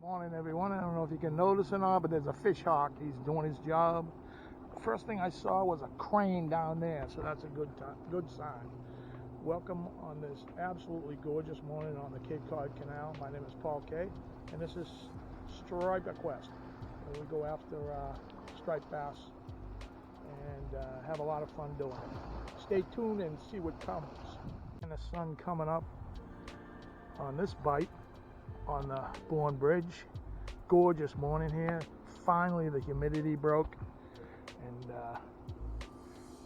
Morning, everyone. I don't know if you can notice or not, but there's a fish hawk. He's doing his job. First thing I saw was a crane down there, so that's a good sign. Welcome on this absolutely gorgeous morning on the Cape Cod Canal. My name is Paul K, and this is Striperquest, and we go after striped bass and have a lot of fun doing it. Stay tuned and see what comes. And the sun coming up on this bite on the Bourne Bridge. Gorgeous morning here. Finally the humidity broke, and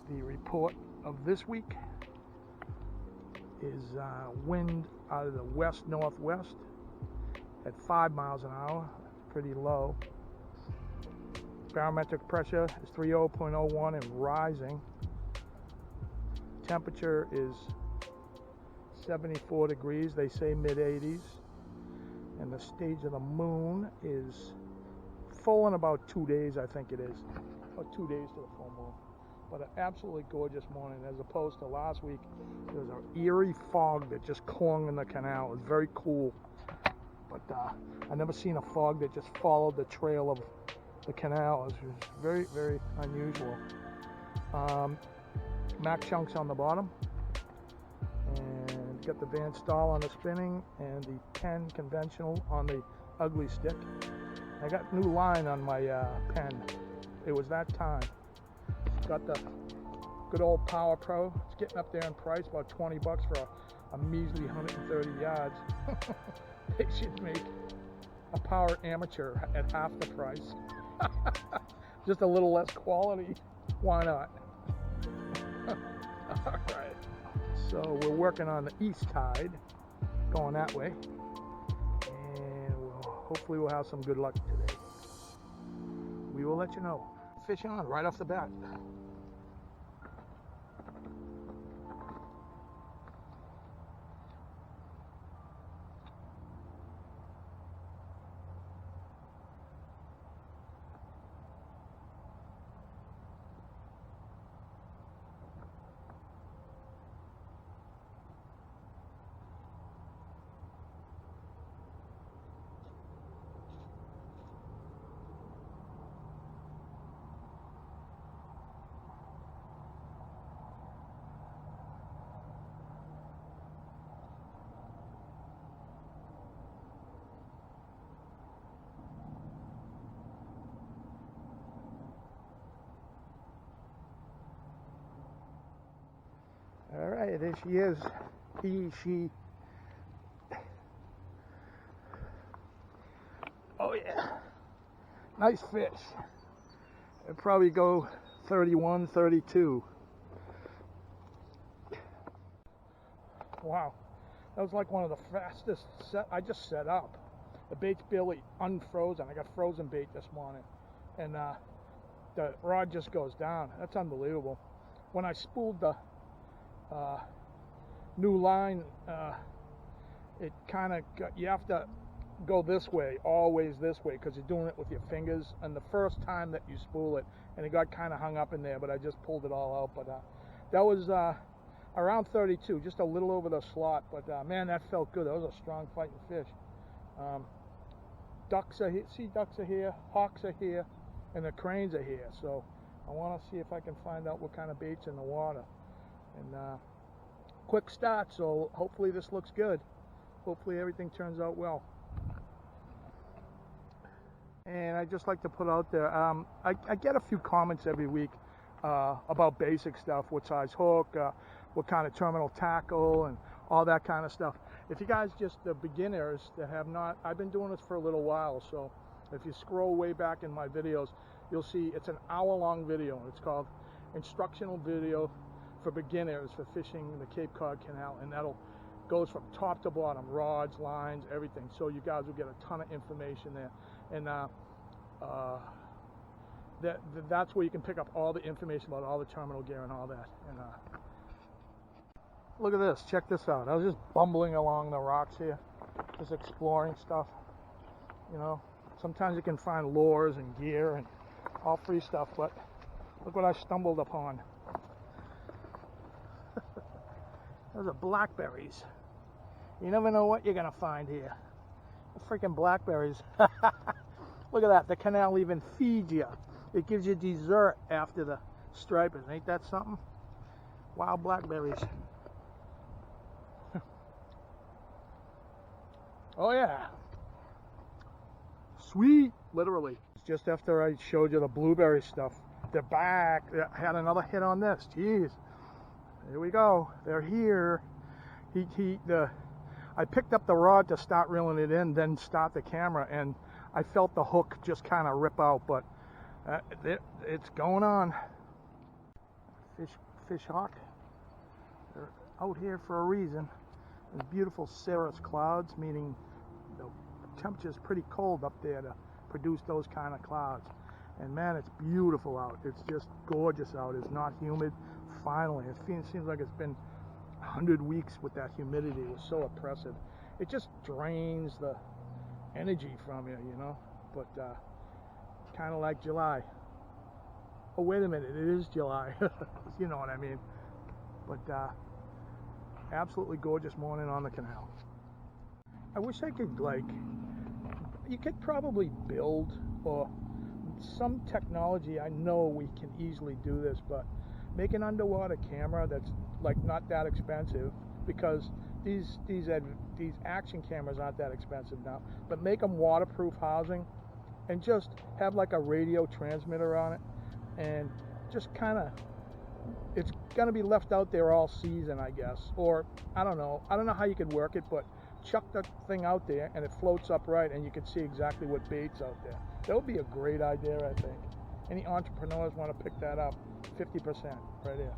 the report of this week is wind out of the west-northwest at 5 miles an hour. Pretty low. Barometric pressure is 30.01 and rising. Temperature is 74 degrees. They say mid-80s. And the stage of the moon is full in about 2 days, I think it is. About 2 days to the full moon. But an absolutely gorgeous morning, as opposed to last week. There was an eerie fog that just clung in the canal. It was very cool. But I've never seen a fog that just followed the trail of the canal. It was very, very unusual. Mac chunks on the bottom. And got the Van Staal on the spinning and the 10 conventional on the ugly stick. I got new line on my pen. It was that time. Got the good old Power Pro. It's getting up there in price, about 20 bucks for a measly 130 yards. They should make a Power Amateur at half the price. Just a little less quality. Why not? All right. So we're working on the east tide, going that way, and hopefully we'll have some good luck today. We will let you know. Fish on right off the bat. All right, there she is. She. Oh yeah, nice fish. It'll probably go 31, 32. Wow, that was like one of the fastest set I just set up. The bait's barely unfrozen. I got frozen bait this morning, and the rod just goes down. That's unbelievable. When I spooled the new line, it kind of you have to go this way, always this way, because you're doing it with your fingers. And the first time that you spool it, and it got kind of hung up in there, but I just pulled it all out. But that was around 32, just a little over the slot. But man, that felt good. That was a strong fighting fish. Ducks are here, sea ducks are here, hawks are here, and the cranes are here. So I want to see if I can find out what kind of bait's in the water. And quick start, so hopefully this looks good. Hopefully everything turns out well. And I just like to put out there, I get a few comments every week about basic stuff, what size hook, what kind of terminal tackle, and all that kind of stuff. If you guys just the beginners that have not, I've been doing this for a little while, so if you scroll way back in my videos, you'll see it's an hour-long video. It's called Instructional Video for Beginners for Fishing the Cape Cod Canal, and that'll goes from top to bottom, rods, lines, everything. So you guys will get a ton of information there, and that's where you can pick up all the information about all the terminal gear and all that. And look at this, check this out. I was just bumbling along the rocks here, just exploring stuff. You know, sometimes you can find lures and gear and all free stuff, but look what I stumbled upon. Those are blackberries. You never know what you're gonna find here. freaking blackberries. Look at that. The canal even feeds you. It gives you dessert after the stripers. Ain't that something? Wild blackberries. Oh yeah. Sweet, literally. Just after I showed you the blueberry stuff, they're back. They had another hit on this. Jeez. Here we go. They're here. I picked up the rod to start reeling it in, then start the camera, and I felt the hook just kind of rip out, but it's going on. Fish hawk. They're out here for a reason. There's beautiful cirrus clouds, meaning the temperature is pretty cold up there to produce those kind of clouds. And man, it's beautiful out. It's just gorgeous out. It's not humid. Finally, it seems like it's been 100 weeks with that humidity. It was so oppressive. It just drains the energy from you, you know. But kind of like July. Oh, wait a minute, it is July. You know what I mean. But absolutely gorgeous morning on the canal. I wish I could, like, you could probably build or some technology. I know we can easily do this, but make an underwater camera that's like not that expensive, because these action cameras aren't that expensive now, but make them waterproof housing and just have like a radio transmitter on it, and just kind of, it's gonna be left out there all season, I guess, or I don't know how you could work it, but chuck the thing out there and it floats upright and you can see exactly what bait's out there. That would be a great idea, I think. Any entrepreneurs want to pick that up, 50% right there.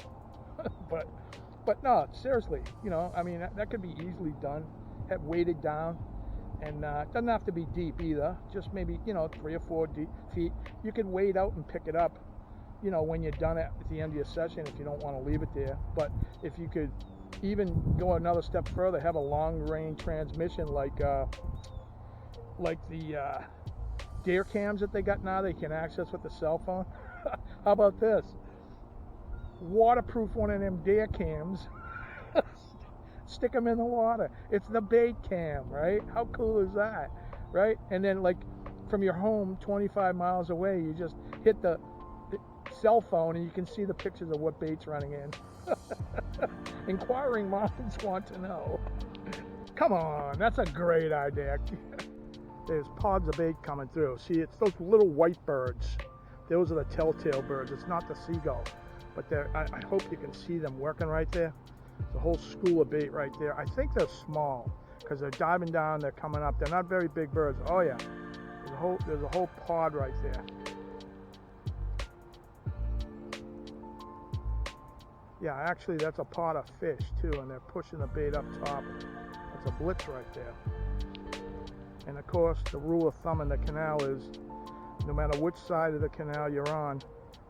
but no, seriously, you know, I mean, that could be easily done. Have weighted down, and it doesn't have to be deep either. Just maybe, you know, 3 or 4 feet. You can wade out and pick it up, you know, when you're done at the end of your session, if you don't want to leave it there. But if you could even go another step further, have a long-range transmission like the deer cams that they got now, they can access with the cell phone. How about this? Waterproof one of them deer cams. Stick them in the water. It's the bait cam, right? How cool is that, right? And then, like, from your home 25 miles away, you just hit the cell phone and you can see the pictures of what bait's running in. Inquiring minds want to know. Come on, that's a great idea. There's pods of bait coming through. See, it's those little white birds. Those are the telltale birds. It's not the seagull, but I hope you can see them working right there. There's a whole school of bait right there. I think they're small because they're diving down. They're coming up. They're not very big birds. Oh yeah, there's a whole pod right there. Yeah, actually that's a pod of fish too, and they're pushing the bait up top. That's a blitz right there. And of course, the rule of thumb in the canal is no matter which side of the canal you're on,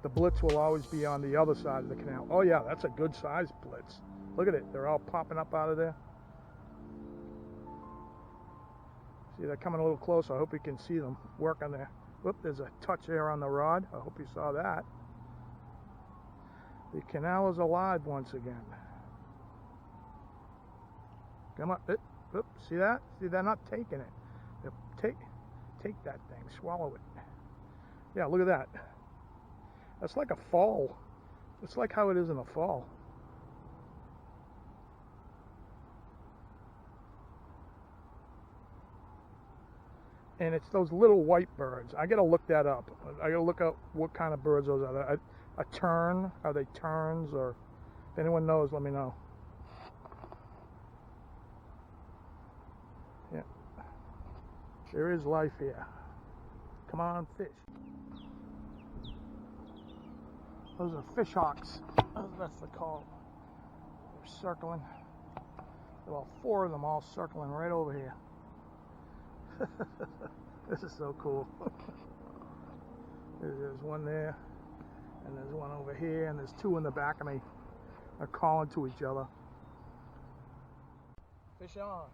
the blitz will always be on the other side of the canal. Oh yeah, that's a good sized blitz. Look at it, they're all popping up out of there. See, they're coming a little closer. I hope you can see them working there. Whoop, there's a touch there on the rod. I hope you saw that. The canal is alive once again. Come on. Oop, see that? See, they're not taking it. They'll take that thing, swallow it. Yeah, look at that. That's like a fall. It's like how it is in the fall. And it's those little white birds. I gotta look that up. I gotta look up what kind of birds those are. A tern? Are they terns? Or if anyone knows, let me know. Yeah. There is life here. Come on, fish. Those are fish hawks. That's the call. They're circling. There are 4 of them all circling right over here. This is so cool. There's one there, and there's one over here, and there's 2 in the back of me. They're calling to each other. Fish on.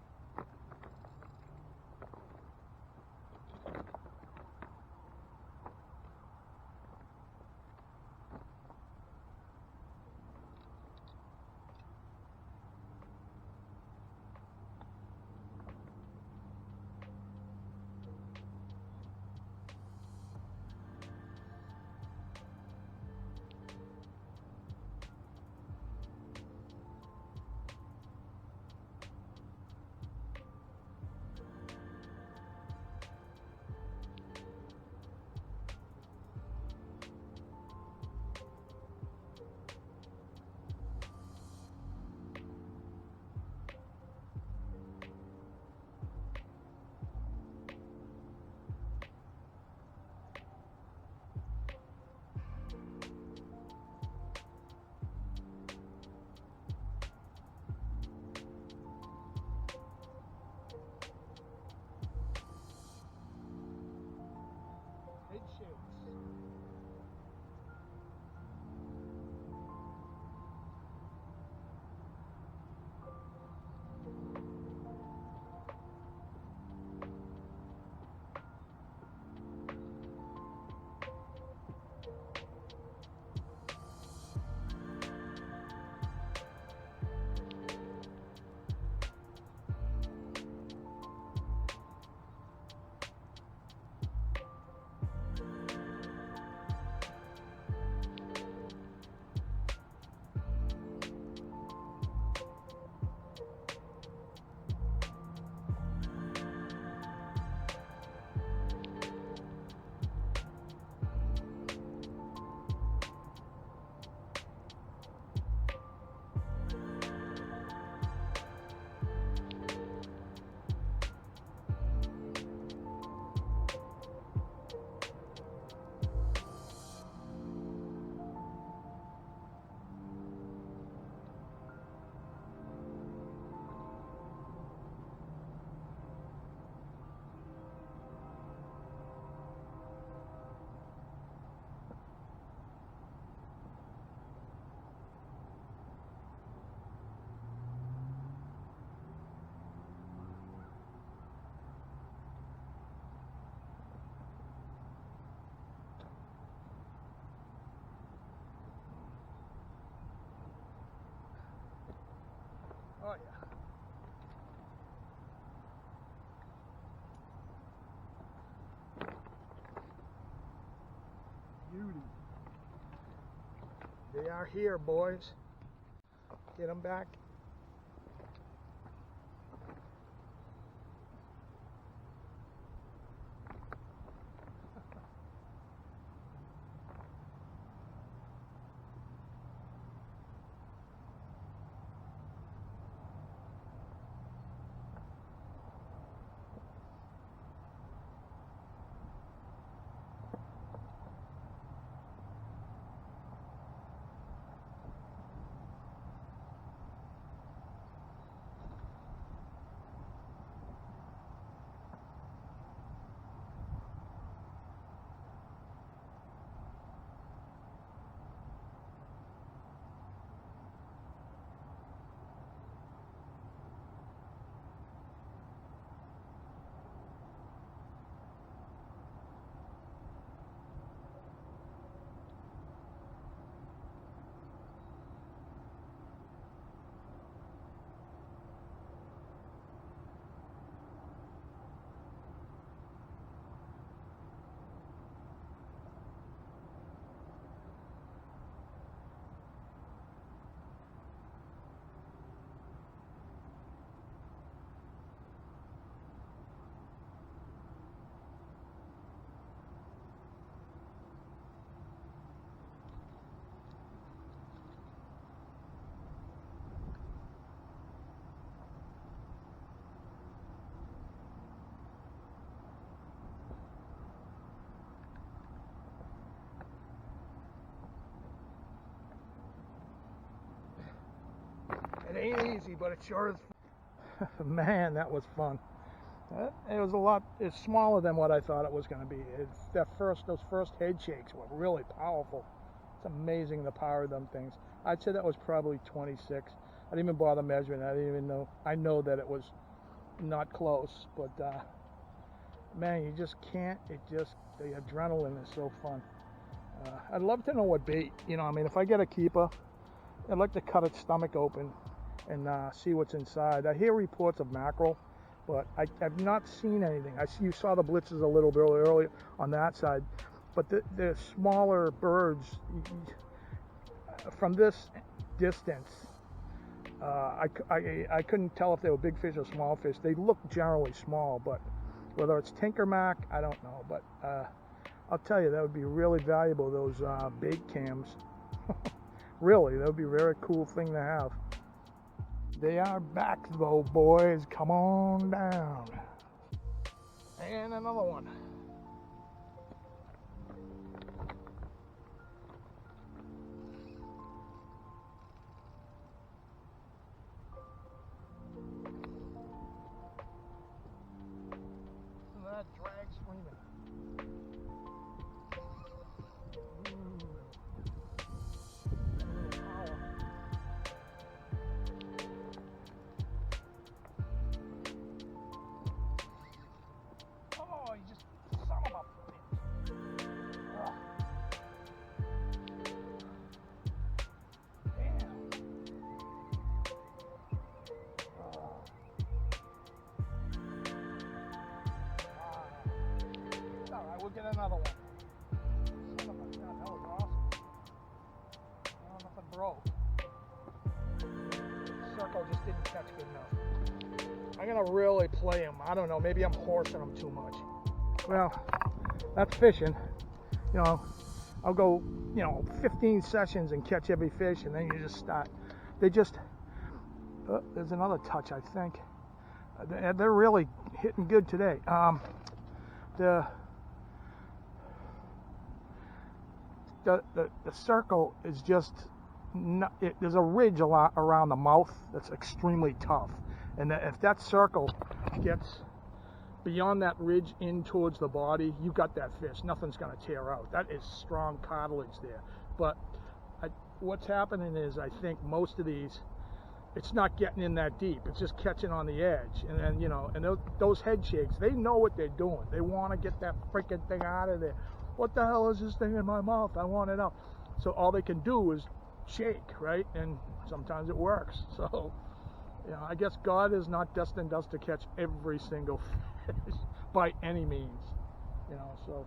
Oh yeah. Beauty. They are here, boys. Get them back. It ain't easy, but it sure is fun. Man, that was fun. It was a lot. It's smaller than what I thought it was going to be. Those first head shakes were really powerful. It's amazing the power of them things. I'd say that was probably 26. I didn't even bother measuring. I didn't even know. I know that it was not close, but man, you just can't. The adrenaline is so fun. I'd love to know what bait. I mean, if I get a keeper, I'd like to cut its stomach open and see what's inside. I hear reports of mackerel, but I've not seen anything. You saw the blitzes a little bit earlier on that side, but the smaller birds, from this distance, I couldn't tell if they were big fish or small fish. They look generally small, but whether it's tinkermack, I don't know. But I'll tell you, that would be really valuable, those bait cams. Really, that would be a very cool thing to have. They are back though, boys. Come on down. And another one. Listen to that drag screaming. We'll get another one. Son of a gun, that was awesome. Oh, nothing broke. Circle just didn't catch good enough. I'm gonna really play him. I don't know, maybe I'm horsing him too much. Well, that's fishing. I'll go, 15 sessions and catch every fish, and then you just start. There's another touch, I think. They're really hitting good today. The circle is just there's a ridge a lot around the mouth that's extremely tough, and if that circle gets beyond that ridge in towards the body, you got that fish. Nothing's going to tear out. That is strong cartilage there. But what's happening is, I think most of these, it's not getting in that deep. It's just catching on the edge, and then and those head shakes, they know what they're doing. They want to get that freaking thing out of there. What the hell is this thing in my mouth? I want it out. So all they can do is shake, right? And sometimes it works. So You know, I guess God is not destined us to catch every single fish by any means. You know, so,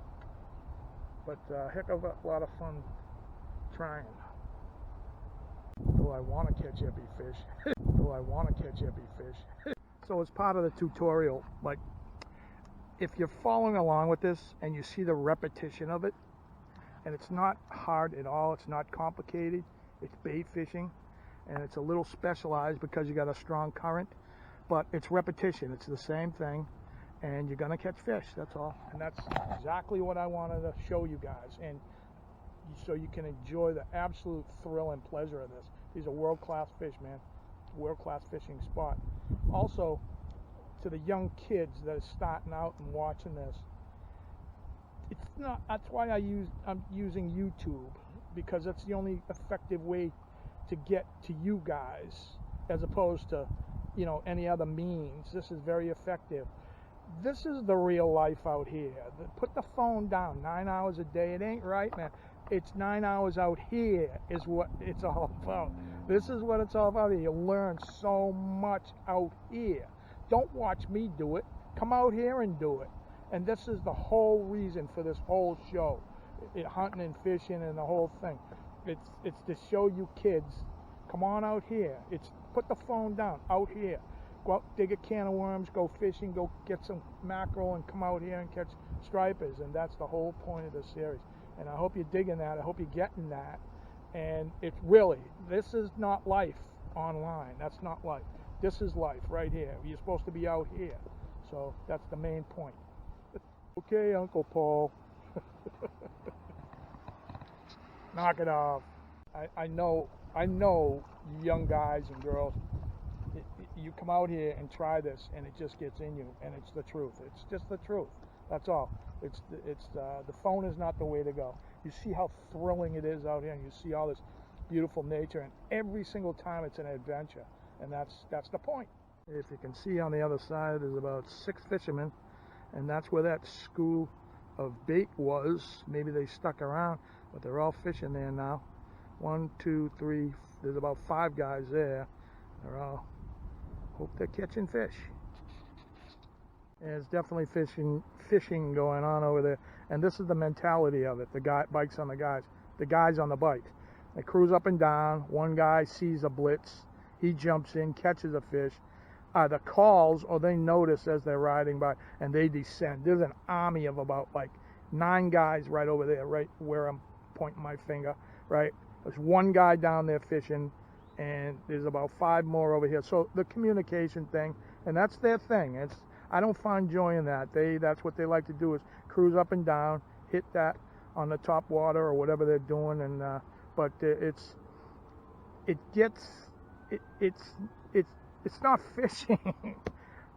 but heck of a lot of fun trying. Oh, I want to catch every fish. Oh, I want to catch every fish. So as part of the tutorial, like, if you're following along with this and you see the repetition of it, and it's not hard at all, it's not complicated, it's bait fishing, and it's a little specialized because you got a strong current, but it's repetition, it's the same thing, and you're gonna catch fish, that's all. And that's exactly what I wanted to show you guys, and so you can enjoy the absolute thrill and pleasure of this. These are world-class fish, man. World-class fishing spot. Also, to the young kids that are starting out and watching this, it's not, that's why I'm using YouTube, because that's the only effective way to get to you guys, as opposed to, you know, any other means. This is very effective. This is the real life out here. Put the phone down 9 hours a day. It ain't right, man. It's 9 hours out here is what it's all about. This is what it's all about here. You learn so much out here. Don't watch me do it. Come out here and do it. And this is the whole reason for this whole show. Hunting and fishing and the whole thing. It's to show you kids, come on out here. It's put the phone down out here. Go out, dig a can of worms, go fishing, go get some mackerel, and come out here and catch stripers. And that's the whole point of the series. And I hope you're digging that. I hope you're getting that. And it's really, this is not life online. That's not life. This is life right here. You're supposed to be out here. So that's the main point. Okay, Uncle Paul. Knock it off. I know young guys and girls, you come out here and try this and it just gets in you, and it's the truth. It's just the truth. That's all. The phone is not the way to go. You see how thrilling it is out here, and you see all this beautiful nature, and every single time it's an adventure, and that's the point. If you can see on the other side, there's about 6 fishermen, and that's where that school of bait was. Maybe they stuck around, but they're all fishing there now. 1, 2, 3, there's about 5 guys there. They're all, hope they're catching fish. And it's definitely fishing going on over there. And this is the mentality of it. The guy bikes on the guys on the bike. They cruise up and down. One guy sees a blitz, he jumps in, catches a fish, either calls or they notice as they're riding by, and they descend. There's an army of about like 9 guys right over there, right where I'm pointing my finger, right? There's one guy down there fishing, and there's about 5 more over here. So the communication thing, and that's their thing. I don't find joy in that. That's what they like to do, is cruise up and down, hit that on the top water or whatever they're doing, and but it's not fishing.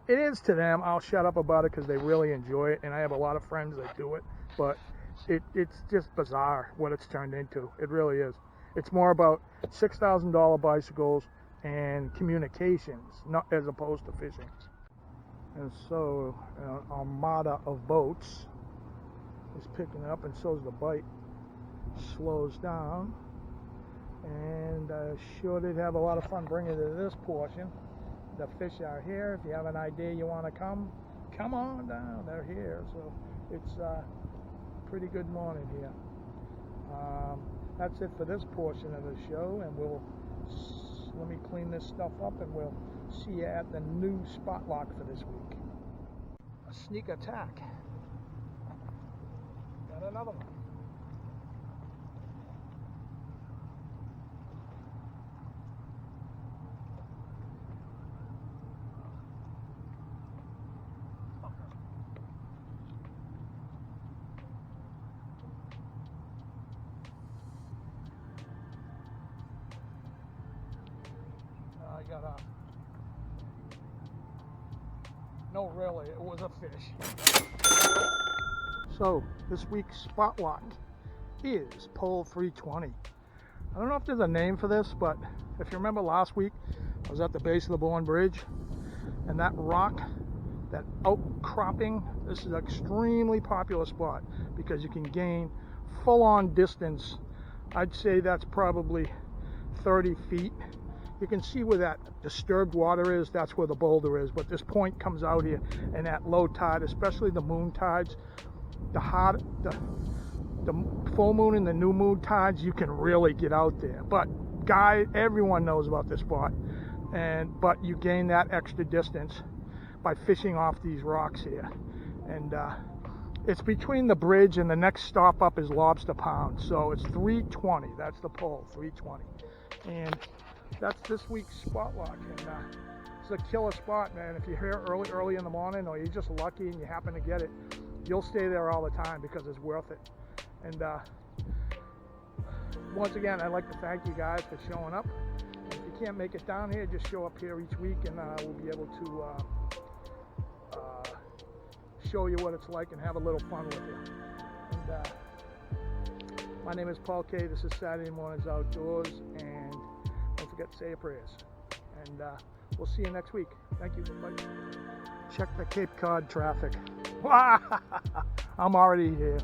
It is to them. I'll shut up about it because they really enjoy it, and I have a lot of friends that do it, but it's just bizarre what it's turned into. It really is. It's more about $6,000 bicycles and communications, not as opposed to fishing. And so an armada of boats is picking up, and so as the bite slows down. And sure did have a lot of fun bringing it to this portion. The fish are here. If you have an idea you want to come on down. They're here. So it's a pretty good morning here. That's it for this portion of the show, and let me clean this stuff up, and we'll see you at the new spot lock for this week. A sneak attack. Got another one. No, really, it was a fish. So, this week's spot lock is pole 320. I don't know if there's a name for this, but if you remember last week, I was at the base of the Bourne Bridge, and that rock, that outcropping, this is an extremely popular spot because you can gain full-on distance. I'd say that's probably 30 feet. You can see where that disturbed water is. That's where the boulder is. But this point comes out here, and at low tide, especially the moon tides, the full moon and the new moon tides, you can really get out there. But everyone knows about this spot, but you gain that extra distance by fishing off these rocks here. And it's between the bridge and the next stop up is Lobster Pound. So it's 320. That's the pull, 320. And that's this week's spot lock. And it's a killer spot, man. If you're here early in the morning, or you're just lucky and you happen to get it, you'll stay there all the time because it's worth it. And once again, I'd like to thank you guys for showing up. And if you can't make it down here, just show up here each week, and we'll be able to show you what it's like and have a little fun with you. And my name is Paul K. This is Saturday Mornings Outdoors, and don't forget to say your prayers. And we'll see you next week. Thank you. Bye. Check the Cape Cod traffic. I'm already here.